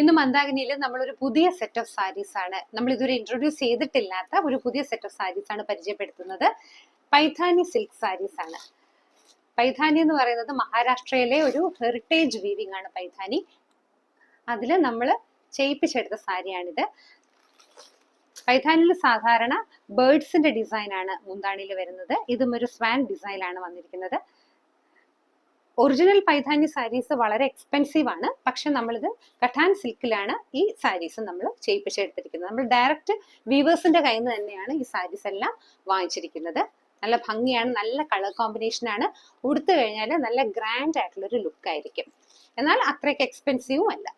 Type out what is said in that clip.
ഇന്ന് മന്ദാകിനിയിൽ നമ്മളൊരു പുതിയ സെറ്റ് ഓഫ് സാരീസ് ആണ് നമ്മൾ ഇതുവരെ ഇൻട്രൊഡ്യൂസ് ചെയ്തിട്ടില്ലാത്ത ഒരു പുതിയ സെറ്റ് ഓഫ് സാരീസ് ആണ് പരിചയപ്പെടുത്തുന്നത്. പൈഥാനി സിൽക്ക് സാരീസ് ആണ്. പൈഥാനി എന്ന് പറയുന്നത് മഹാരാഷ്ട്രയിലെ ഒരു ഹെറിറ്റേജ് വീവിംഗ് ആണ് പൈഥാനി. അതിൽ നമ്മൾ ചെയ്യിപ്പിച്ചെടുത്ത സാരിയാണിത്. പൈഥാനിയിൽ സാധാരണ ബേർഡ്സിന്റെ ഡിസൈൻ ആണ് മുന്താണിയിൽ വരുന്നത്. ഇതും ഒരു സ്വാൻ ഡിസൈനിലാണ് വന്നിരിക്കുന്നത്. ഒറിജിനൽ പൈഥാനി സാരീസ് വളരെ എക്സ്പെൻസീവ് ആണ്. പക്ഷെ നമ്മളിത് കട്ടാൻ സിൽക്കിലാണ് ഈ സാരീസ് നമ്മൾ ചെയ്യിപ്പിച്ചെടുത്തിരിക്കുന്നത്. നമ്മൾ ഡയറക്റ്റ് വീവേഴ്സിന്റെ കയ്യിൽ നിന്ന് തന്നെയാണ് ഈ സാരീസ് എല്ലാം വാങ്ങിച്ചിരിക്കുന്നത്. നല്ല ഭംഗിയാണ്, നല്ല കളർ കോമ്പിനേഷൻ ആണ്. ഉടുത്തു കഴിഞ്ഞാൽ നല്ല ഗ്രാൻഡ് ആയിട്ടുള്ളൊരു ലുക്ക് ആയിരിക്കും. എന്നാൽ അത്രയ്ക്ക് എക്സ്പെൻസീവും അല്ല.